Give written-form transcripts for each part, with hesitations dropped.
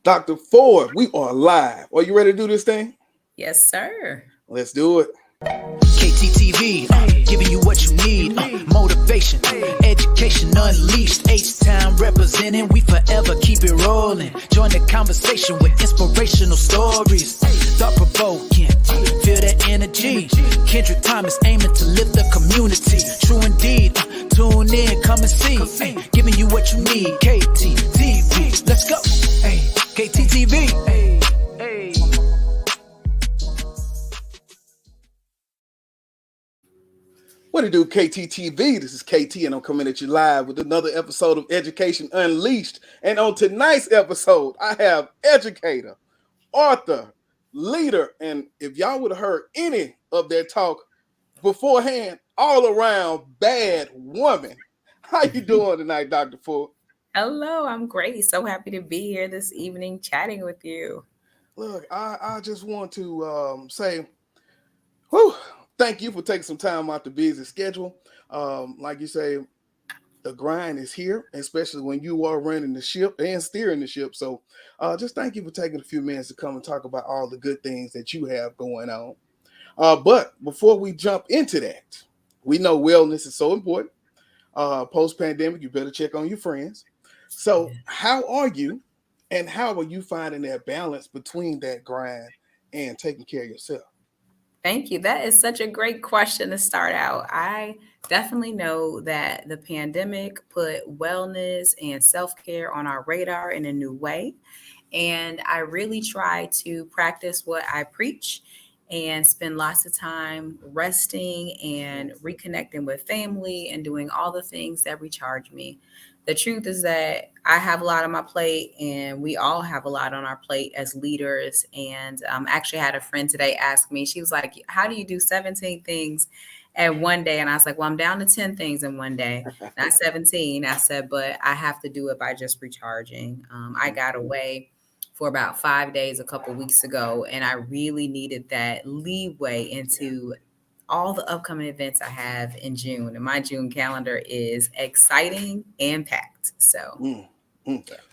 Dr. Ford, we are live. Are you ready to do this thing? Yes, sir. Let's do it. KTTV, giving you what you need. Motivation, education unleashed. H-Town representing, we forever keep it rolling. Join the conversation with inspirational stories. Thought-provoking, feel that energy. Kendrick Thomas aiming to lift the community. True indeed, tune in, come and see. Giving you what you need. KTTV, let's go. KTTV. What do you do, KTTV? This is KT, and I'm coming at you live with another episode of Education Unleashed. And on tonight's episode, I have educator, author, leader, and if y'all would have heard any of their talk beforehand, all around bad woman. How you doing tonight, Dr. Ford? Hello, I'm great. So happy to be here this evening chatting with you. Look, I just want to say, whew, thank you for taking some time out the busy schedule. Like you say, the grind is here, especially when you are running the ship and steering the ship. So just thank you for taking a few minutes to come and talk about all the good things that you have going on. But before we jump into that, we know wellness is so important. Post-pandemic, you better check on your friends. So how are you, and how are you finding that balance between that grind and taking care of yourself? Thank you. That is such a great question to start out. I definitely know that the pandemic put wellness and self-care on our radar in a new way. And I really try to practice what I preach and spend lots of time resting and reconnecting with family and doing all the things that recharge me. The truth is that I have a lot on my plate, and we all have a lot on our plate as leaders. And actually had a friend today ask me, she was like, how do you do 17 things in one day? And I was like, well, I'm down to 10 things in one day, not 17. I said, but I have to do it by just recharging. I got away for about 5 days a couple weeks ago, and I really needed that leeway into all the upcoming events I have in June. And my June calendar is exciting and packed. So,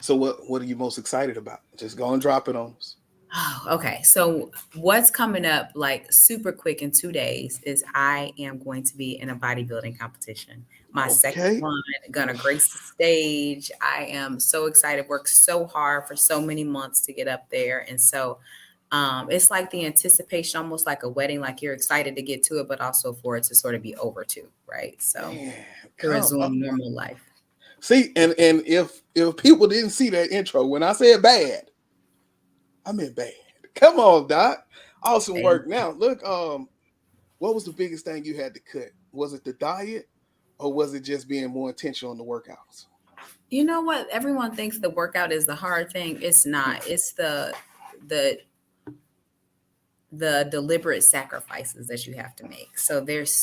So what are you most excited about? Just go and drop it on us. Oh, okay. So what's coming up like super quick in 2 days is I am going to be in a bodybuilding competition. My second one, gonna grace the stage. I am so excited, worked so hard for so many months to get up there. And so it's like the anticipation, almost like a wedding, like you're excited to get to it, but also for it to sort of be over too, right? So to resume normal life. See, and if people didn't see that intro, when I said bad, I meant bad. Come on, Doc. Awesome work. Now, look, what was the biggest thing you had to cut? Was it the diet, or was it just being more intentional in the workouts? You know what? Everyone thinks the workout is the hard thing. It's not. It's the deliberate sacrifices that you have to make. So there's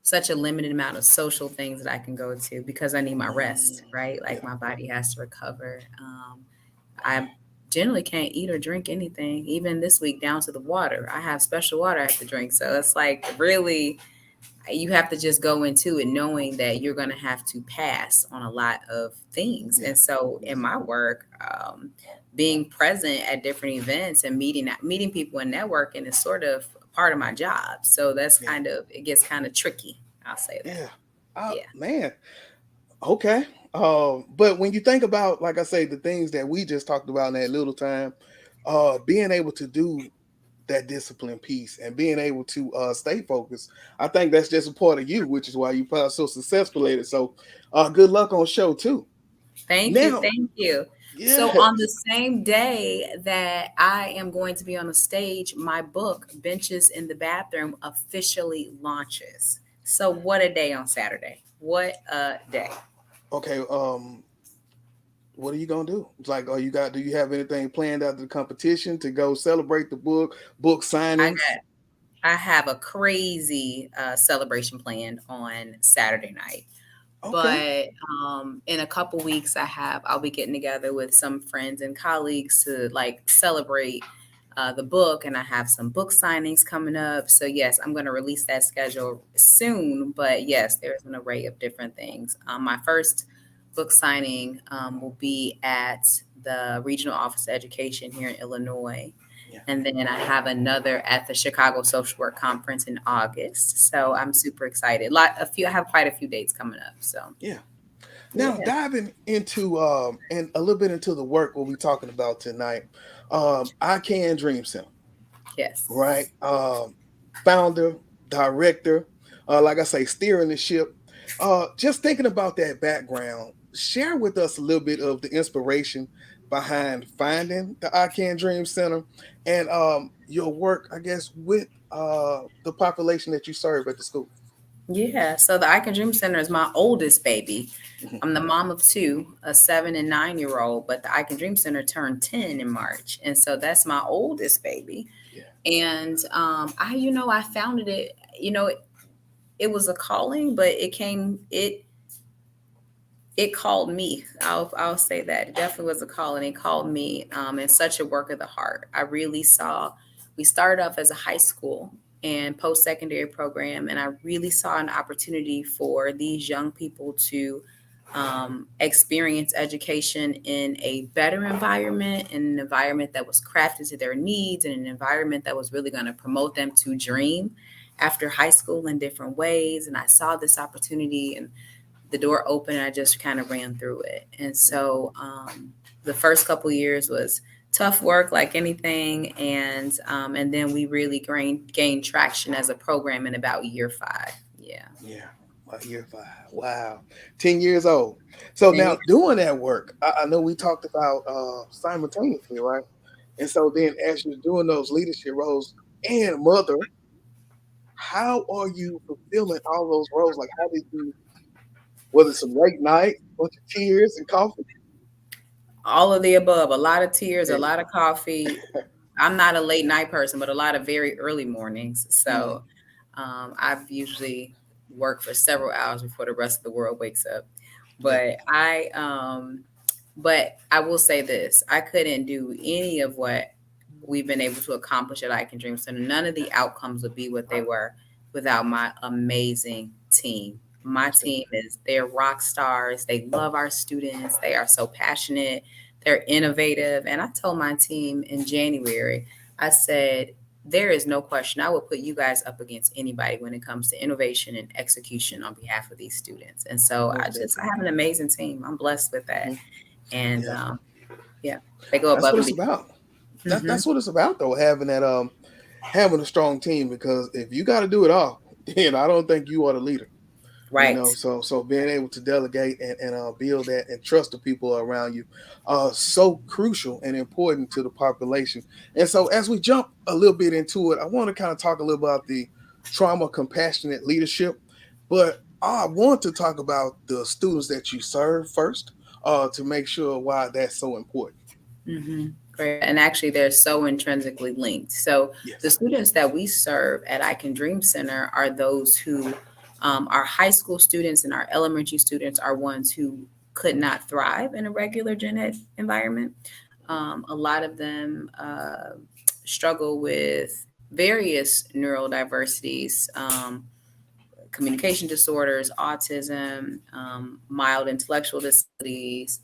such a limited amount of social things that I can go to because I need my rest, right? Like my body has to recover. I generally can't eat or drink anything, even this week down to the water. I have special water I have to drink. So it's like really, you have to just go into it knowing that you're going to have to pass on a lot of things. And so in my work, being present at different events and meeting people and networking is sort of part of my job. So that's it gets kind of tricky. I'll say that. Man. Okay. But when you think about, like I say, the things that we just talked about in that little time, being able to do that discipline piece and being able to stay focused, I think that's just a part of you, which is why you probably so successful at it. So good luck on show too. Thank you. Yes. So on the same day that I am going to be on the stage, my book, Benches in the Bathroom, officially launches. So what a day on Saturday. What a day. Okay. What are you gonna do? It's like, do you have anything planned after the competition to go celebrate the book signings? I have a crazy celebration planned on Saturday night. Okay. But in a couple weeks, I'll be getting together with some friends and colleagues to like celebrate the book, and I have some book signings coming up. So yes, I'm going to release that schedule soon. But yes, there's an array of different things. My first book signing will be at the Regional Office of Education here in Illinois. Yeah. And then I have another at the Chicago Social Work Conference in August. So I'm super excited. I have quite a few dates coming up. So Yeah. Now yeah, diving into and a little bit into the work we'll be talking about tonight. iCan Dream Center, yes. right? Founder, director, like I say, steering the ship. Just thinking about that background, share with us a little bit of the inspiration behind finding the iCan Dream Center and your work, I guess, with the population that you serve at the school. Yeah. So the Icon Dream Center is my oldest baby. Mhm. I'm the mom of two, a 7 and 9 year old, but the Icon Dream Center turned 10 in March. And so that's my oldest baby. Yeah. And I founded it, it was a calling, but it called me. I'll say that it definitely was a call, and it called me. And such a work of the heart. I really saw. We started off as a high school and post-secondary program, and I really saw an opportunity for these young people to experience education in a better environment, in an environment that was crafted to their needs, and an environment that was really going to promote them to dream after high school in different ways. And I saw this opportunity, and the door opened, and I just kind of ran through it. And so the first couple years was tough work, like anything, and then we really gained traction as a program in about year 5. Yeah. Yeah. Year 5. Wow. 10 years old. So And now doing that work, I know we talked about simultaneously, right? And so then as you're doing those leadership roles and mother, how are you fulfilling all those roles? Like how did you, was it some late night, bunch of tears and coffee? all of the above, a lot of tears, a Hey. lot of coffee. I'm not a late night person, but a lot of very early mornings. Mm, So I've usually worked for several hours before the rest of the world wakes up. yeah. But I will say this: I couldn't do any of what we've been able to accomplish at I Can Dream Center. None of the outcomes would be what they were without my amazing team. My That's it. team they're rock stars. They love our students. They are so passionate. They're innovative. And I told my team in January, I said, there is no question. I will put you guys up against anybody when it comes to innovation and execution on behalf of these students. And so Most I definitely. have an amazing team. I'm blessed with that. Mhm. And Yeah. yeah, they go That's above what and it's beyond. about. Hmm. That's what it's about though, having that having a strong team because if you got to do it all, then I don't think you are the leader. Right. So being able to delegate and build that and trust the people around you so crucial and important to the population. And so as we jump a little bit into it, I want to kind of talk a little about the trauma compassionate leadership, but I want to talk about the students that you serve first to make sure why that's so important. Hmm. Great. And actually, they're so intrinsically linked. So the Yes. students that we serve at I Can Dream Center are those who our high school students and our elementary students are ones who could not thrive in a regular gen ed environment. A lot of them struggle with various neurodiversities, communication disorders, autism, mild intellectual disabilities,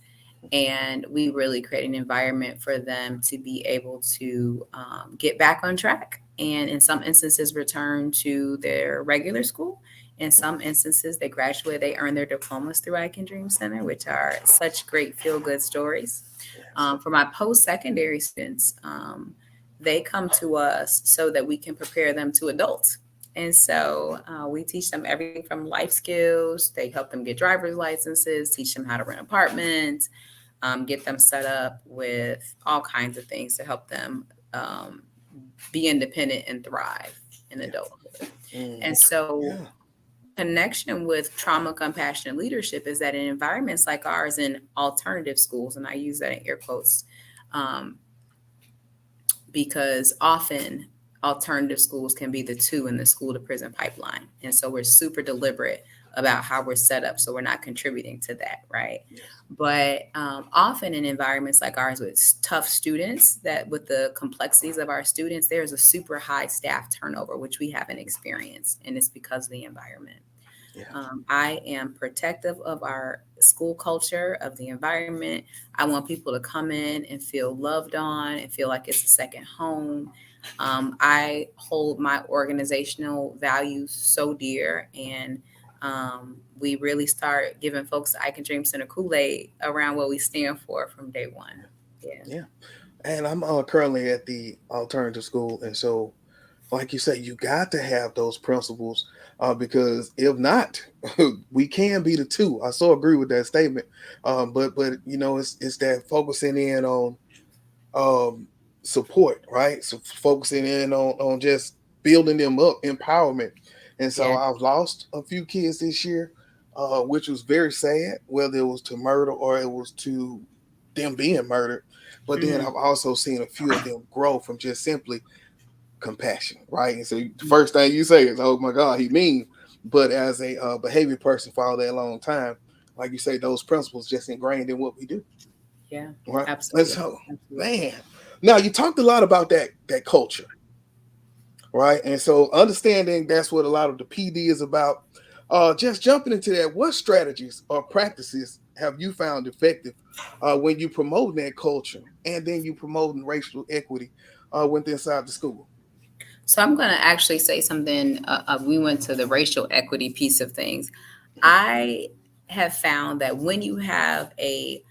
and we really create an environment for them to be able to get back on track and in some instances return to their regular school. In some instances they graduate, they earn their diplomas through I Can Dream Center, which are such great feel-good stories. Yes. For my post-secondary students, they come to us so that we can prepare them to adults. And so we teach them everything from life skills. They help them get driver's licenses, teach them how to rent apartments, get them set up with all kinds of things to help them um, be independent and thrive in Yeah. adulthood. Mm, And so, yeah. connection with trauma compassionate leadership is that in environments like ours, in alternative schools, and I use that in air quotes, um, because often alternative schools can be the two in the school to prison pipeline. And so we're super deliberate about how we're set up so we're not contributing to that, right? Yes. But often in environments like ours with tough students, that with the complexities of our students, there's a super high staff turnover, which we haven't experienced, and it's because of the environment. Yeah. I am protective of our school culture, of the environment. I want people to come in and feel loved on and feel like it's a second home. I hold my organizational values so dear, and we really start giving folks the iCan Dream Center Kool-Aid around what we stand for from day one. Yeah. Yeah. And I'm currently at the alternative school, and so like you say, you got to have those principles because if not, we can be the two. I so agree with that statement. But you know, it's that focusing in on um, support, right? So focusing in on just building them up, empowerment. And so Yeah. I've lost a few kids this year, which was very sad, whether it was to murder or it was to them being murdered. But then Mm, I've also seen a few of them grow from just simply compassion, right? And so the first thing you say is, "Oh my God, he mean." But as a behavior person for all that long time, like you say, those principles just ingrained in what we do, yeah, right? And absolutely. so, Absolutely. man, now you talked a lot about that culture, right? And so understanding that's what a lot of the PD is about. Just jumping into that, what strategies or practices have you found effective when you promote that culture and then you promoting racial equity within inside the school? So I'm going to actually say something. We went to the racial equity piece of things. I have found that when you have a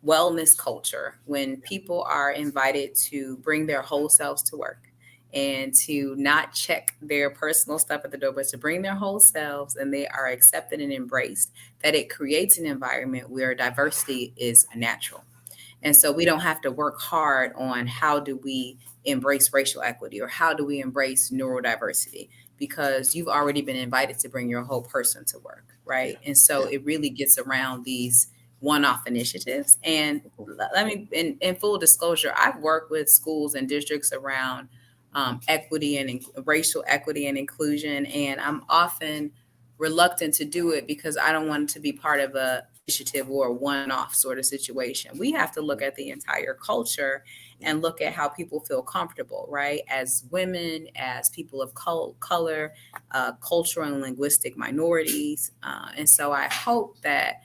wellness culture, when people are invited to bring their whole selves to work and to not check their personal stuff at the door, but to bring their whole selves and they are accepted and embraced, that it creates an environment where diversity is natural. And so we don't have to work hard on how do we embrace racial equity or how do we embrace neurodiversity, because you've already been invited to bring your whole person to work, Yeah, right? And so yeah. it really gets around these one-off initiatives. And let me, in full disclosure, I've worked with schools and districts around equity and racial equity and inclusion, and I'm often reluctant to do it because I don't want it to be part of a initiative or a one-off sort of situation. We have to look Mhm. at the entire culture Yeah, and look at how people feel comfortable, right? As women, as people of color, cultural and linguistic minorities. And so I hope that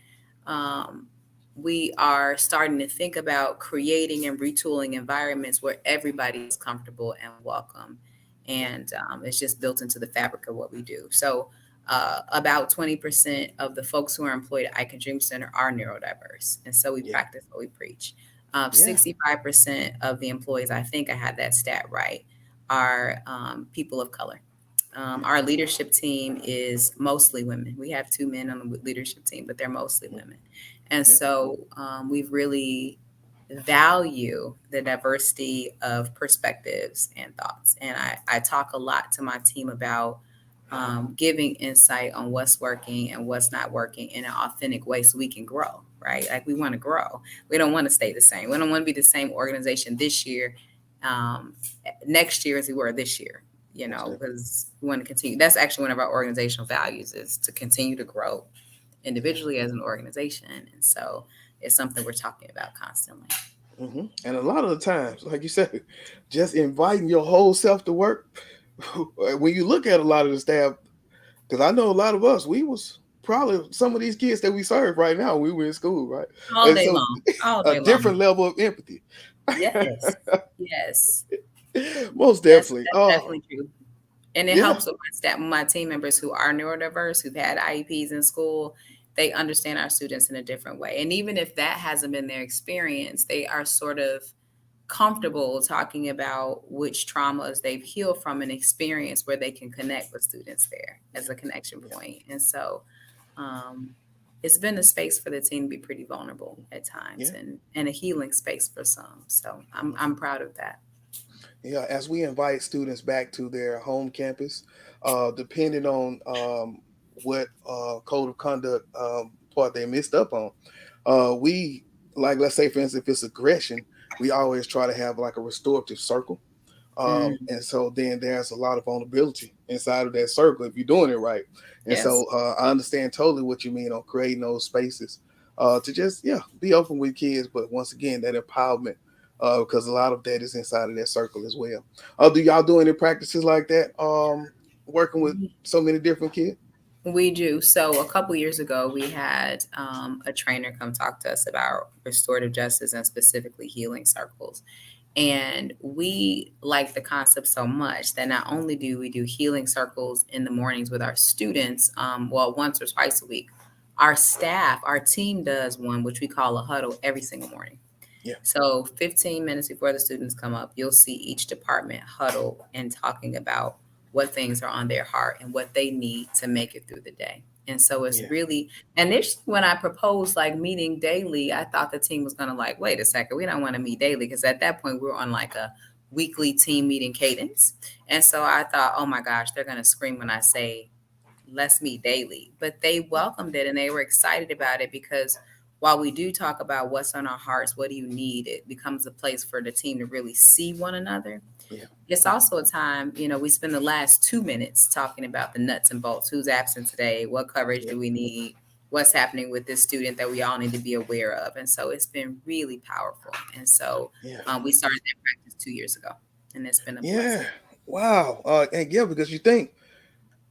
um, we are starting to think about creating and retooling environments where everybody is comfortable and welcome. yeah, And it's just built into the fabric of what we do. So, about 20% of the folks who are employed at iCan Dream Center are neurodiverse. And so we yeah, practice what we preach. yeah. 65% of the employees, I think I had that stat right, are people of color. Our leadership team is mostly women. We have two men on the leadership team, but they're mostly Mhm. women. And Yeah, so we've really value the diversity of perspectives and thoughts. And I talk a lot to my team about giving insight on what's working and what's not working in an authentic way so we can grow, right? Like we want to grow. We don't want to stay the same. We don't want to be the same organization this year, um, next year as we were this year, most definitely. because we want to continue. That's actually one of our organizational values is to continue to grow Yeah. individually as an organization. And so it's something we're talking about constantly. And a lot of the times, like you said, just inviting your whole self to work. When you look at a lot of the staff, because I know a lot of us, we was probably some of these kids that we serve right now. We were in school, right? All And day so long, all a day long. different level of empathy. Yes, yes, Most that's definitely. that's Oh, definitely true. And it yeah, helps with my staff, my team members who are neurodiverse, who've had IEPs in school. They understand our students in a different way. And even if that hasn't been their experience, they are sort of comfortable talking about which traumas they've healed from an experience where they can connect with students there as a connection yeah, point. And so um, it's been a space for the team to be pretty vulnerable at times yeah. and a healing space for some. So I'm proud of that. Yeah, as we invite students back to their home campus, depending on what code of conduct part they missed up on, we like let's say for instance if it's aggression, we always try to have like a restorative circle. Mm, And so then there's a lot of vulnerability inside of that circle if you're doing it right. And yes. so I understand totally what you mean on creating those spaces to just be open with kids, but once again that empowerment because a lot of that is inside of that circle as well. Do y'all do any practices like that? Working with so many different kids? We do. So a couple years ago, we had a trainer come talk to us about restorative justice and specifically healing circles. And we like the concept so much that not only do we do healing circles in the mornings with our students, well, once or twice a week, our staff, our team does one, which we call a huddle every single morning. Yeah. So 15 minutes before the students come up, you'll see each department huddle and talking about what things are on their heart and what they need to make it through the day. And so it's Yeah. really, and this, when I proposed like meeting daily, I thought the team was going to like, wait a second, we don't want to meet daily. Because at that point we were on like a weekly team meeting cadence. And so I thought, oh my gosh, they're going to scream when I say, let's meet daily. But they welcomed it and they were excited about it because while we do talk about what's on our hearts, what do you need, it becomes a place for the team to really see one another. Yeah. It's also a time, we spend the last 2 minutes talking about the nuts and bolts, who's absent today, what coverage do we need, what's happening with this student that we all need to be aware of. And so it's been really powerful. And so we started that practice 2 years ago, and it's been a blessing. Wow. And yeah, because you think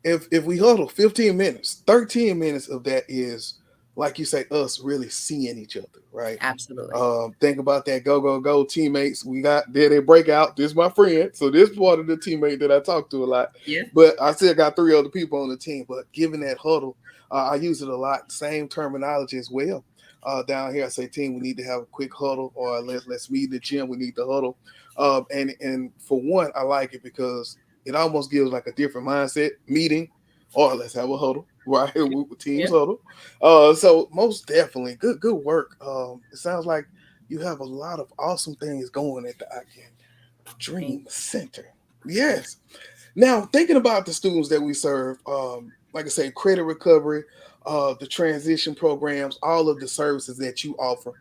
if we huddle 15 minutes, 13 minutes of that is, like you say, us really seeing each other, right? Absolutely. Think about that go teammates. We got there, they break out. This is my friend. So this part of the teammate that I talk to a lot. Yeah. But I still got 3 other people on the team. But given that huddle, I use it a lot. Same terminology as well. Down here, I say, team, we need to have a quick huddle, or let's meet in the gym. We need to huddle. And for one, I like it because it almost gives like a different mindset meeting, or let's have a huddle, right? Teams huddle. So most definitely good work. It sounds like you have a lot of awesome things going at the iCan Dream Center. Yes. Now, thinking about the students that we serve, like I say, credit recovery, the transition programs, all of the services that you offer.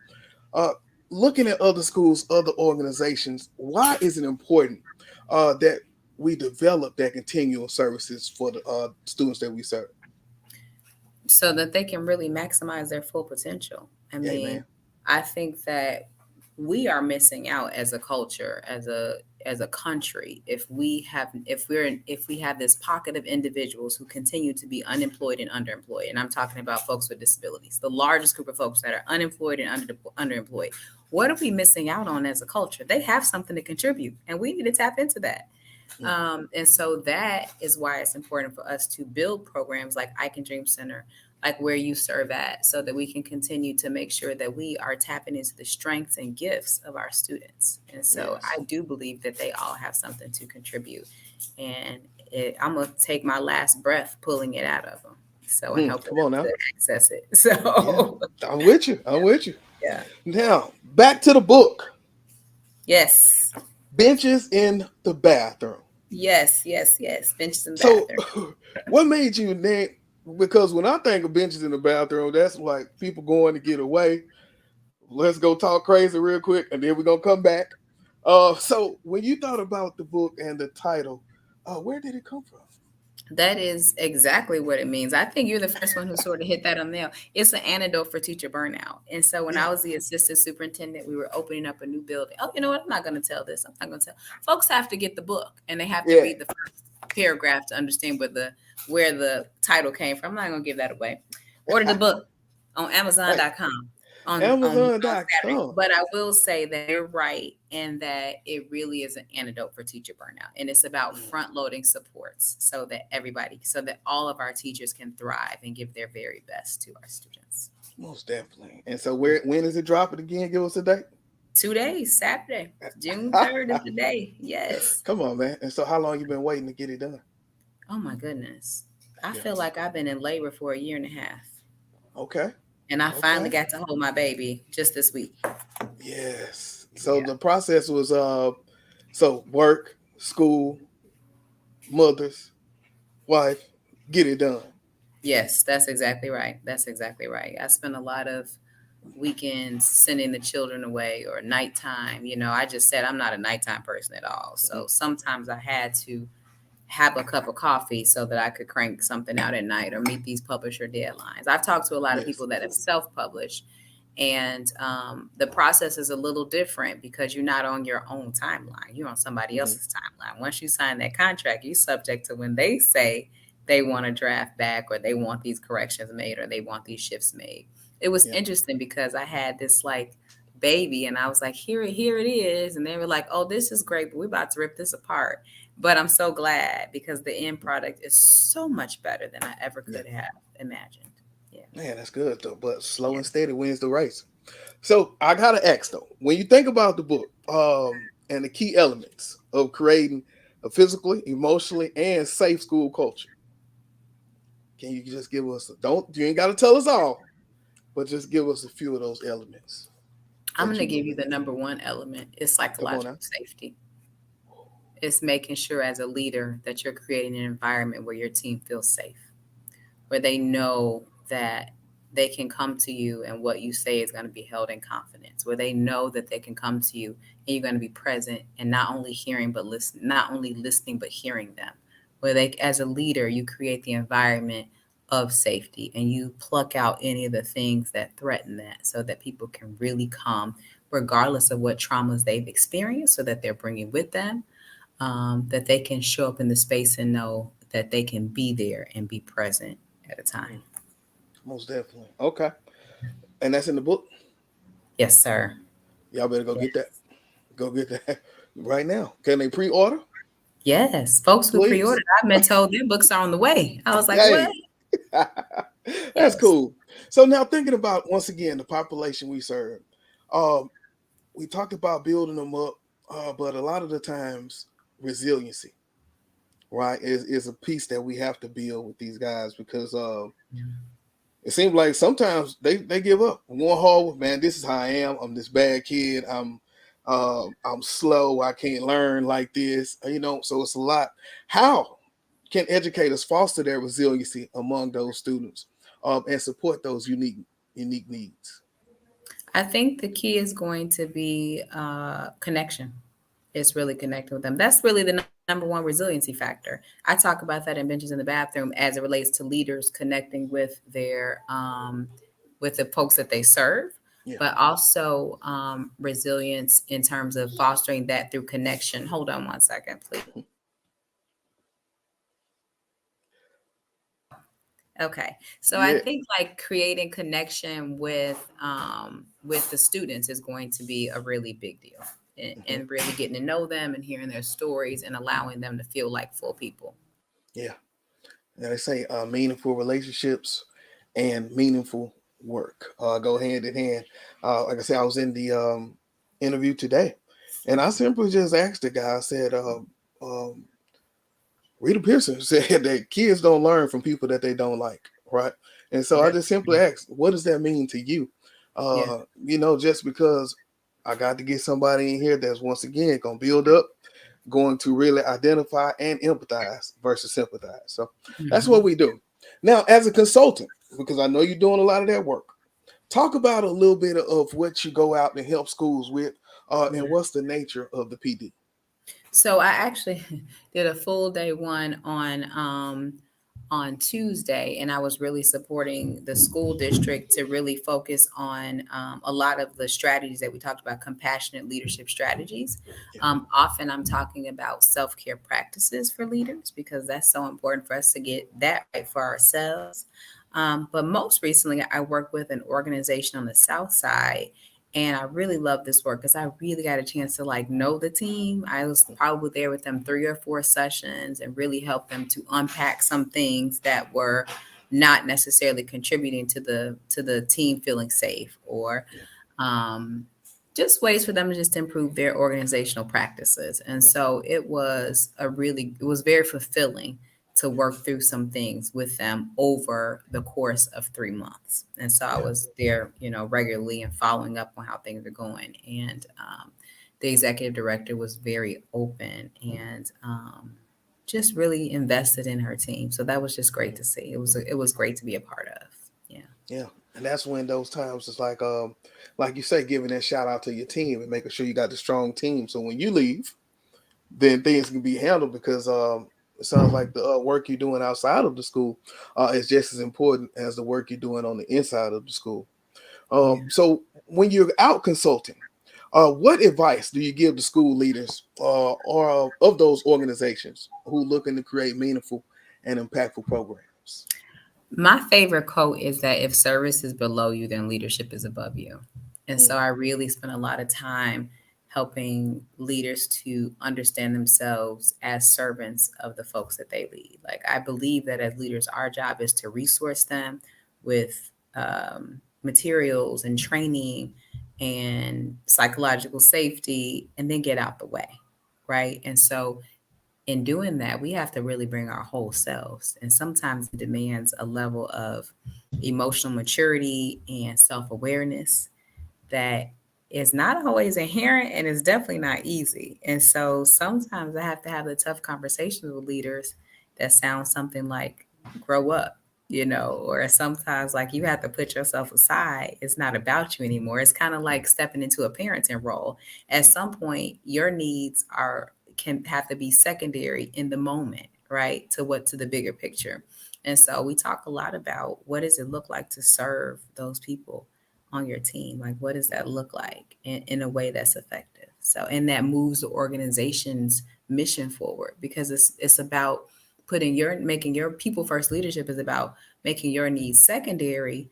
Looking at other schools, other organizations, why is it important that we develop that continual services for the students that we serve? So that they can really maximize their full potential. I mean, I think that we are missing out as a culture, as a country, if we have this pocket of individuals who continue to be unemployed and underemployed. And I'm talking about folks with disabilities, the largest group of folks that are unemployed and underemployed. What are we missing out on as a culture? They have something to contribute, and we need to tap into that. And so that is why it's important for us to build programs like iCan Dream Center, like where you serve at, so that we can continue to make sure that we are tapping into the strengths and gifts of our students. And so I do believe that they all have something to contribute. And I'm going to take my last breath pulling it out of them. So I help them to access it. So I'm with you. Yeah. Now, back to the book. Yes. Benches in the bathroom. Yes. Benches in the bathroom. So what made you name? Because when I think of benches in the bathroom, that's like people going to get away. Let's go talk crazy real quick, and then we're going to come back. So when you thought about the book and the title, where did it come from? That is exactly what it means. I think you're the first one who sort of hit that on the nail. It's an antidote for teacher burnout. And so when I was the assistant superintendent, we were opening up a new building. Oh, you know what? I'm not going to tell this. I'm not going to tell. Folks have to get the book, and they have to read the first paragraph to understand where the title came from. I'm not going to give that away. Order the book on Amazon.com. On Amazon.com. But I will say that you're right, and that it really is an antidote for teacher burnout. And it's about front loading supports so that all of our teachers can thrive and give their very best to our students. Most definitely. And so when is it dropping again? Give us a date. 2 days, Saturday, June 3rd is the day. Yes. Come on, man. And so how long you been waiting to get it done? Oh my goodness. I feel like I've been in labor for 1.5 years. Okay. And I finally got to hold my baby just this week. Yes. So the process was work, school, mothers, wife, get it done. Yes, that's exactly right. I spent a lot of weekends sending the children away, or nighttime. I just said I'm not a nighttime person at all. So sometimes I had to have a cup of coffee so that I could crank something out at night or meet these publisher deadlines. I've talked to a lot of people that have self-published, and the process is a little different because you're not on your own timeline. You're on somebody else's timeline. Once you sign that contract, you're subject to when they say they want to draft back, or they want these corrections made, or they want these shifts made. It was Yeah. interesting because I had this like baby, and I was like, here it is. And they were like, oh, this is great, but we're about to rip this apart. But I'm so glad because the end product is so much better than I ever Yeah. could have imagined. Yeah. Man, that's good though. But slow Yeah. and steady wins the race. So I gotta ask though, when you think about the book, and the key elements of creating a physically, emotionally, and safe school culture, can you just give us don't you ain't gotta tell us all, but just give us a few of those elements I'm that going to you give you believe. the number one element is Come on psychological now. safety. It's making sure as a leader that you're creating an environment where your team feels safe, where they know that they can come to you and what you say is going to be held in confidence, where they know that they can come to you and you're going to be present and not only hearing but listen, not only listening but hearing them. Where they, as a leader, you create the environment of safety and you pluck out any of the things that threaten that, so that people can really come regardless of what traumas they've experienced, so that they're bringing with them, that they can show up in the space and know that they can be there and be present at a time. Most definitely. Okay. And that's in the book. Yes, sir. Y'all better go Yes. get that. Go get that right now. Can they pre-order? Yes. Folks who pre Please. ordered, I've been told their books are on the way. I was like, what? Yay. That's Yes. cool. So now thinking about once again the population we serve. Um, we talked about building them up, but a lot of the times resiliency, right, is a piece that we have to build with these guys because it seems like sometimes they give up. One hard, man, this is how I am. I'm this bad kid. I'm slow. I can't learn like this. So it's a lot. How can educators foster their resiliency among those students, and support those unique needs? I think the key is going to be connection. It's really connecting with them. That's really the number one resiliency factor. I talk about that in Benches in the Bathroom as it relates to leaders connecting with the folks that they serve, Yeah. but also resilience in terms of fostering that through connection. Hold on one second, please. Okay. So I Yeah. think like creating connection with the students is going to be a really big deal. Hmm. And really getting to know them and hearing their stories and allowing them to feel like full people. Yeah. Now they say meaningful relationships and meaningful work go hand in hand. Like I said, I was in the interview today, and I simply just asked the guy. I said, um, Rita Pearson said that kids don't learn from people that they don't like, right? And so I Yep. just simply asked, what does that mean to you? Yeah. Just because I got to get somebody in here that's once again going to build up, going to really identify and empathize versus sympathize. So that's what Mhm. we do. Now, as a consultant, because I know you're doing a lot of that work, talk about a little bit of what you go out and help schools with, Yeah. and what's the nature of the PD. So I actually did a full day one on Tuesday, and I was really supporting the school district to really focus on a lot of the strategies that we talked about, compassionate leadership strategies. Yeah, Often I'm talking about self care practices for leaders because that's so important for us to get that right for ourselves. But most recently, I worked with an organization on the South Side, and I really love this work because I really got a chance to like know the team. I was probably there with them 3 or 4 sessions and really help them to unpack some things that were not necessarily contributing to the team feeling safe, or yeah, um, just ways for them to just improve their organizational practices. And so it was very fulfilling to yeah, work through some things with them over the course of 3 months. And so I yeah, was there, regularly and following up on how things are going. And the executive director was very open and just really invested in her team. So that was just great to see. It was great to be a part of. Yeah. yeah. And that's when those times it's like you say, giving that shout out to your team and making sure you got the strong team. So when you leave, then things can be handled because it sounds like the work you're doing outside of the school is just as important as the work you're doing on the inside of the school. Yeah. So when you're out consulting, what advice do you give to school leaders or of those organizations who looking to create meaningful and impactful programs? My favorite quote is that if service is below you, then leadership is above you. And so I really spend a lot of time helping leaders to understand themselves as servants of the folks that they lead. Like, I believe that as leaders, our job is to resource them with materials and training and psychological safety, and then get out the way. Right. And so in doing that, we have to really bring our whole selves. And sometimes it demands a level of emotional maturity and self awareness that is not always inherent and is definitely not easy. And so sometimes I have to have the tough conversations with leaders that sound something like grow up, or sometimes like you have to put yourself aside. It's not about you anymore. It's kind of like stepping into a parenting role. At some point, your needs are can have to be secondary in the moment, right? To the bigger picture. And so we talk a lot about what does it look like to serve those people on your team? Like, what does that look like in a way that's effective? So, and that moves the organization's mission forward, because it's about making your people first. Leadership is about making your needs secondary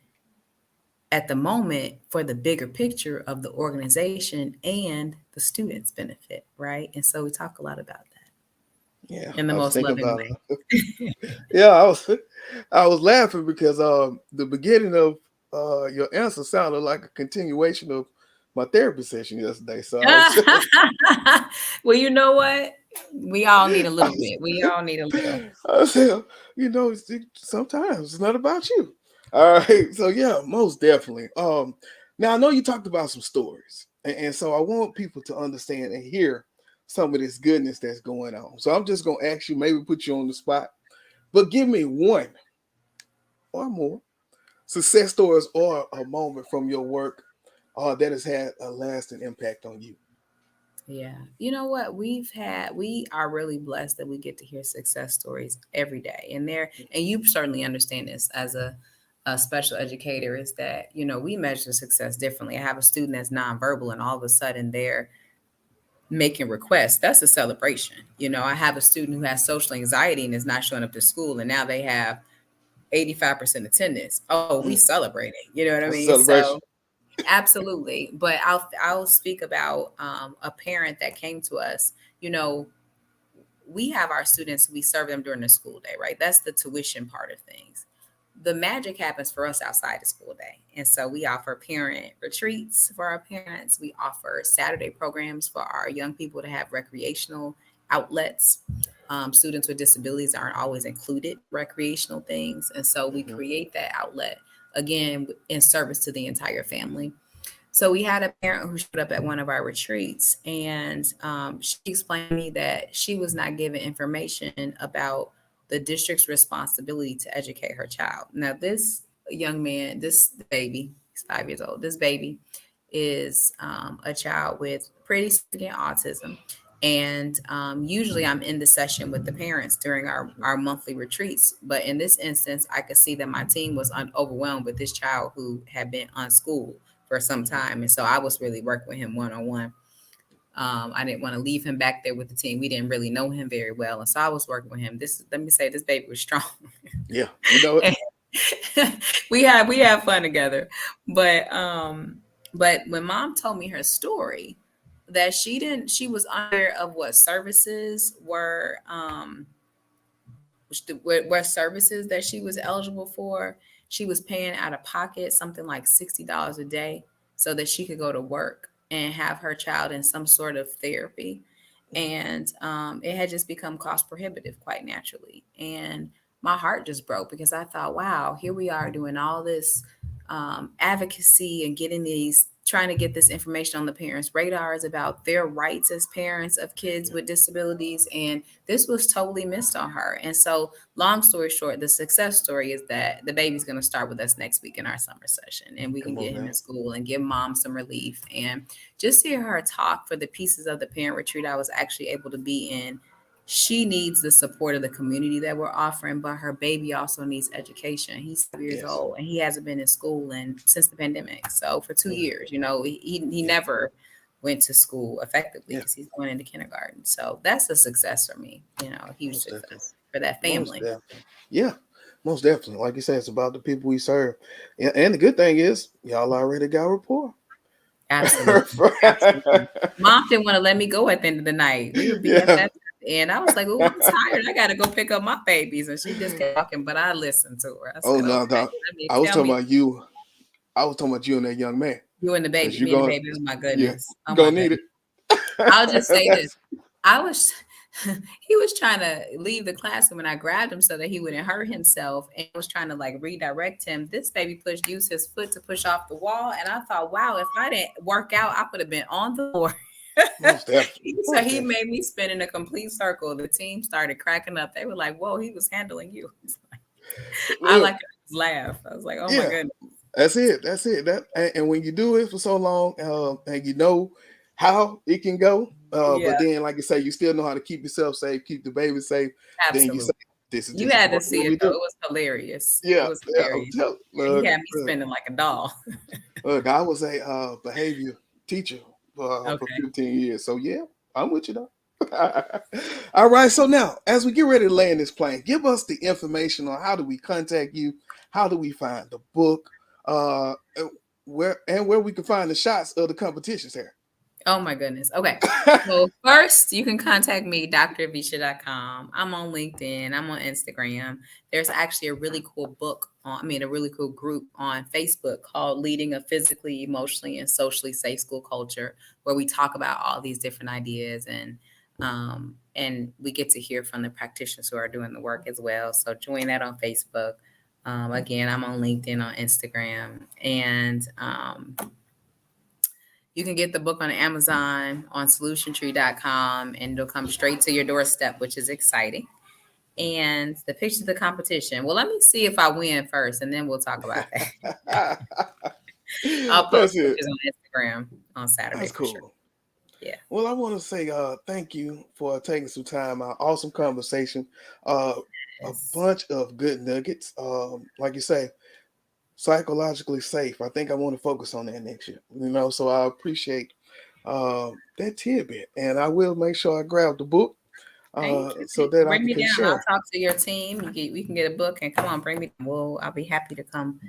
at the moment for the bigger picture of the organization and the students' benefit, right? And so we talk a lot about Yeah, that in the I was most thinking loving about way. it. Yeah, I was laughing because the beginning of your answer sounded like a continuation of my therapy session yesterday. So I was, Well, you know what? We all need a little bit. We all need a little. I said, sometimes it's not about you. All right. So yeah, most definitely. Now I know you talked about some stories, and so I want people to understand and hear some of this goodness that's going on. So I'm just gonna ask you, maybe put you on the spot, but give me one or more success stories or a moment from your work that has had a lasting impact on you. Yeah. You know what? We are really blessed that we get to hear success stories every day. And you certainly understand this as a special educator, is that, we measure success differently. I have a student that's nonverbal and all of a sudden they're making requests. That's a celebration. I have a student who has social anxiety and is not showing up to school, and now they have 85% attendance. Oh, we Mm, celebrating. You know what I that's a mean? So celebration. absolutely. But I'll speak about a parent that came to us. You know, we have our students, we serve them during the school day, right? That's the tuition part of things. The magic happens for us outside the school day. And so we offer parent retreats for our parents. We offer Saturday programs for our young people to have recreational outlets. Students with disabilities aren't always included in recreational things. And so we Mhm. create that outlet, again, in service to the entire family. So we had a parent who showed up at one of our retreats, and she explained to me that she was not given information about the district's responsibility to educate her child. Now, this young man, this baby, he's 5 years old. This baby is a child with pretty significant autism. And usually I'm in the session with the parents during our monthly retreats. But in this instance, I could see that my team was overwhelmed with this child who had been unschooled for some time. And so I was really working with him one on one. I didn't want to leave him back there with the team. We didn't really know him very well. And so I was working with him. Let me say, this baby was strong. Yeah, you know it. we had fun together. But when mom told me her story, that she was unaware of what services were services that she was eligible for. She was paying out of pocket something like $60 a day so that she could go to work and have her child in some sort of therapy. And it had just become cost prohibitive quite naturally. And my heart just broke because I thought, wow, here we are doing all this advocacy and trying to get this information on the parents' radars about their rights as parents of kids with disabilities. And this was totally missed on her. And so, long story short, the success story is that the baby's going to start with us next week in our summer session, and we can Come on get him now. in school and give mom some relief. And just hear her talk for the pieces of the parent retreat I was actually able to be in. She needs the support of the community that we're offering, but her baby also needs education. He's 5 years Yes. old and he hasn't been in school since the pandemic. So for two Mm, years, he yeah. never went to school effectively Yeah. because he's going into kindergarten. So that's a success for me, a huge Most definitely. success. for that family. Most definitely. Yeah, most definitely. Like you said, it's about the people we serve. And the good thing is, y'all already got rapport. Absolutely. Absolutely. Mom didn't want to let me go at the end of the night. We would be at that and I was like, oh, I'm tired. I got to go pick up my babies. And she just kept talking, but I listened to her. I said, no, okay, I was talking about you. I was talking about you and that young man. You and the baby. Me and the baby. Oh, my goodness. Yeah, gonna need it. I'll just say this. He was trying to leave the classroom and I grabbed him so that he wouldn't hurt himself and was trying to like redirect him. This baby used his foot to push off the wall. And I thought, wow, if I didn't work out, I could have been on the floor. So he made me spin in a complete circle. The team started cracking up. They were like, whoa, he was handling you. I like to laugh. I was like, oh my goodness. That's it. And when you do it for so long, and you know how it can go, but then, like you say, you still know how to keep yourself safe, keep the baby safe. Absolutely. Then you say, "This is." You had to see it though. It was hilarious. Yeah, it was hilarious. He had me spinning like a doll. Look, I was a behavior teacher for 15 years, so yeah, I'm with you though. All right, so now as we get ready to land this plane, give us the information on how do we contact you, how do we find the book, where we can find the shots of the competitions here. Oh my goodness. Okay. So first you can contact me, drevisha.com. I'm on LinkedIn. I'm on Instagram. There's actually a really cool a really cool group on Facebook called Leading a Physically, Emotionally, and Socially Safe School Culture, where we talk about all these different ideas and we get to hear from the practitioners who are doing the work as well. So join that on Facebook. Again, I'm on LinkedIn, on Instagram, and you can get the book on Amazon, on solutiontree.com, and it'll come straight to your doorstep, which is exciting. And the pictures of the competition. Well, let me see if I win first, and then we'll talk about that. I'll post pictures on Instagram on Saturday. That's cool. Sure. Yeah. Well, I want to say thank you for taking some time out. Awesome conversation. A bunch of good nuggets. Like you say, psychologically safe. I think I want to focus on that next year. So I appreciate that tidbit, and I will make sure I grab the book so that bring I me can down. share. I'll talk to your team. We can get a book and come on, bring me. I'll be happy to come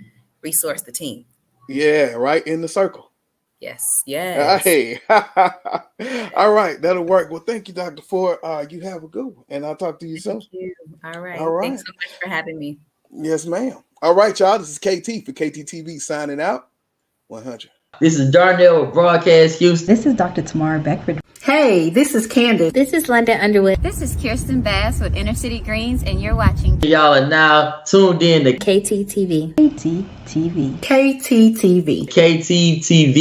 resource the team. Yeah, right in the circle. Yes. Hey. All right, that'll work. Well, thank you, Dr. Ford. You have a good one, and I'll talk to you soon. Thank you. All right. Thanks so much for having me. Yes, ma'am. All right, y'all. This is KT for KTTV signing out. 100. This is Darnell with Broadcast Houston. This is Dr. Tamara Beckford. Hey, this is Candace. This is London Underwood. This is Kirsten Bass with Inner City Greens, and you're watching. Y'all are now tuned in to KTTV. KTTV. KTTV. KTTV.